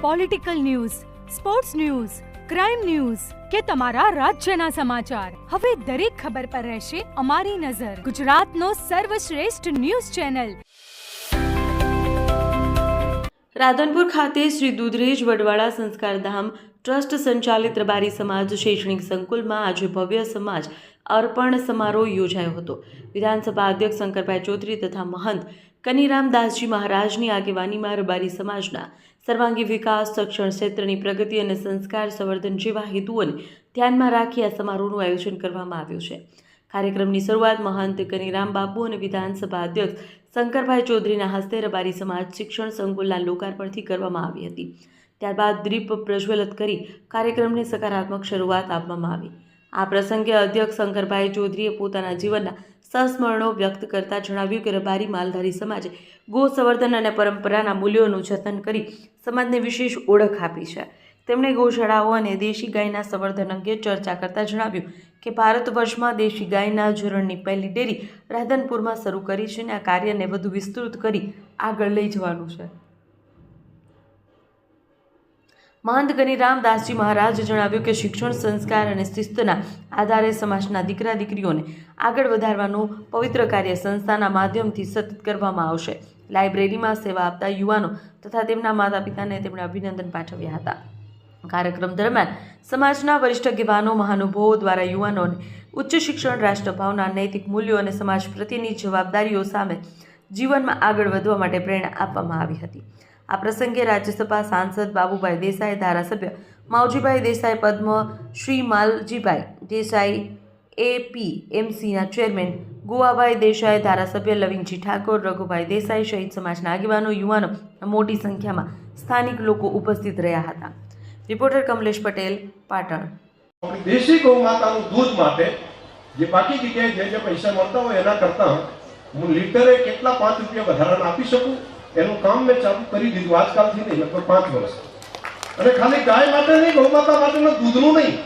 Political news, sports news, crime news કે તમારા રાજ્યના સમાચાર, હવે દરેક ખબર પર રહેશે અમારી નજર. ગુજરાતનો સર્વશ્રેષ્ઠ ન્યૂઝ ચેનલ. રાધનપુર ખાતે શ્રી દુધરેજ વડવાળા સંસ્કારધામ ટ્રસ્ટ સંચાલિત રબારી સમાજ શૈક્ષણિક સંકુલમાં આજે ભવ્ય સમાજ અર્પણ સમારોહ યોજાયો હતો. વિધાનસભા અધ્યક્ષ શંકરભાઈ ચૌધરી તથા મહંત કનીરામ દાસજી મહારાજની આગેવાનીમાં રબારી સમાજના સર્વાંગી વિકાસ, શિક્ષણ ક્ષેત્રની પ્રગતિ અને સંસ્કાર સંવર્ધન જેવા હેતુઓને ધ્યાનમાં રાખી આ સમારોહનું આયોજન કરવામાં આવ્યું છે. કાર્યક્રમની શરૂઆત મહંત કનીરામ બાપુ અને વિધાનસભા અધ્યક્ષ શંકરભાઈ ચૌધરીના હસ્તે રબારી સમાજ શિક્ષણ સંકુલના લોકાર્પણથી કરવામાં આવી હતી. ત્યારબાદ દીપ પ્રજ્વલિત કરી કાર્યક્રમને સકારાત્મક શરૂઆત આપવામાં આવી. આ પ્રસંગે અધ્યક્ષ શંકરભાઈ ચૌધરીએ પોતાના જીવનના સંસ્મરણો વ્યક્ત કરતા જણાવ્યું કે રબારી માલધારી સમાજે ગો સંવર્ધન અને પરંપરાના મૂલ્યોનું જતન કરી સમાજને વિશેષ ઓળખ આપી છે. તેમણે ગૌશાળાઓ અને દેશી ગાયના સંવર્ધન અંગે ચર્ચા કરતા જણાવ્યું કે ભારત વર્ષમાં દેશી ગાયના ઝરણની પહેલી ડેરી રાધનપુરમાં શરૂ કરી છે અને આ કાર્યને વધુ વિસ્તૃત કરી આગળ લઈ જવાનું છે. મહંત કનીરામ દાસજી મહારાજે જણાવ્યું કે શિક્ષણ, સંસ્કાર અને શિસ્તના આધારે સમાજના દીકરા દીકરીઓને આગળ વધારવાનું પવિત્ર કાર્ય સંસ્થાના માધ્યમથી સતત કરવામાં આવશે. લાઇબ્રેરીમાં સેવા આપતા યુવાનો તથા તેમના માતા પિતાને તેમણે અભિનંદન પાઠવ્યા હતા. કાર્યક્રમ દરમિયાન સમાજના વરિષ્ઠ આગેવાનો, મહાનુભાવો દ્વારા યુવાનોને ઉચ્ચ શિક્ષણ, રાષ્ટ્રભાવના, નૈતિક મૂલ્યો અને સમાજ પ્રત્યેની જવાબદારીઓ સામે જીવનમાં આગળ વધવા માટે પ્રેરણા આપવામાં આવી હતી. આ પ્રસંગે રાજ્યસભા સાંસદ બાબુભાઈ દેસાઈ, ધારાસભ્ય માવજીભાઈ દેસાઈ, પદ્મશ્રી માલજીભાઈ દેસાઈ, APMCના ચેરમેન ગોવાભાઈ દેસાઈ, ધારાસભ્ય લવિંગજી ઠાકોર, રઘુભાઈ દેસાઈ સહિત સમાજના આગેવાનો, યુવાનો મોટી સંખ્યામાં સ્થાનિક લોકો ઉપસ્થિત રહ્યા હતા. રિપોર્ટર કમલેશ પટેલ, પાટણ. દેશી ગૌ માતાનું દૂધ માટે જે બાકી જગ્યાએ જે પૈસા મળતા હોય એના કરતાં હું લીટરે કેટલા 5 રૂપિયા વધારાના આપી શકું એનું કામ મેં ચાલુ કરી દીધું. આજકાલથી નહીં, લગભગ 5 વર્ષ. અને ખાલી ગાય માટે નહીં, ગૌ માતા માટેનું દૂધનું નહીં,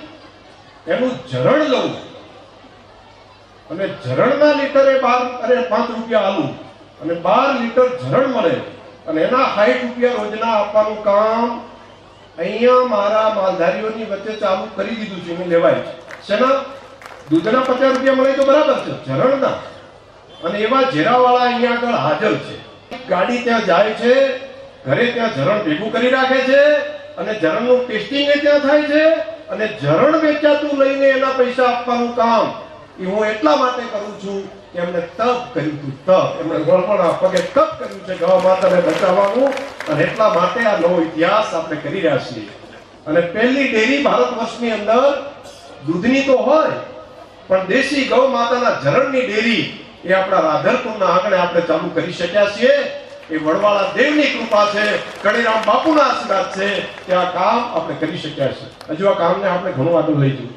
એનું ઝરણ લઉં અને ઝરણના લીટરે 5 રૂપિયા આલું અને 12 લીટર ઝરણ મળે અને એના 60 રૂપિયા રોજના આપવાનું કામ અહીંયા મારા માલધારીઓની વચ્ચે ચાલુ કરી દીધું છે. મેં લેવાય શેના દૂધના 50 રૂપિયા મળે તો બરાબર છે, ઝરણના. અને એવા ઝેરાવાળા અહીંયા આગળ હાજર છે. ગાડી ત્યાં જાય છે, ઘરે ત્યાં ઝરણ ભેગું કરી રાખે છે અને ઝરણનું ટેસ્ટિંગ ત્યાં થાય છે અને ઝરણ વેચાતું લઈને એના પૈસા આપવાનું કામ એ હું એટલા માટે કરું છું કે એમને તપ કર્યું હતું. તપ એમણે ગળપણ પગે તપ કર્યું છે ગૌ માતાને બચાવવાનું અને એટલા માટે આ નવો ઇતિહાસ આપણે કરી રહ્યા છીએ. અને પહેલી ડેરી ભારત વર્ષની અંદર દૂધની તો હોય પણ દેશી ગૌ માતાના ઝરણની ડેરી એ આપણા રાધનપુરના આંગણે આપણે ચાલુ કરી શક્યા છીએ. એ વડવાળા દેવની કૃપા છે, કનીરામ બાપુના આશીર્વાદ છે કે આ કામ આપણે કરી શક્યા છીએ. હજુ આ કામને આપણે ઘણું આગળ લઈ જવું.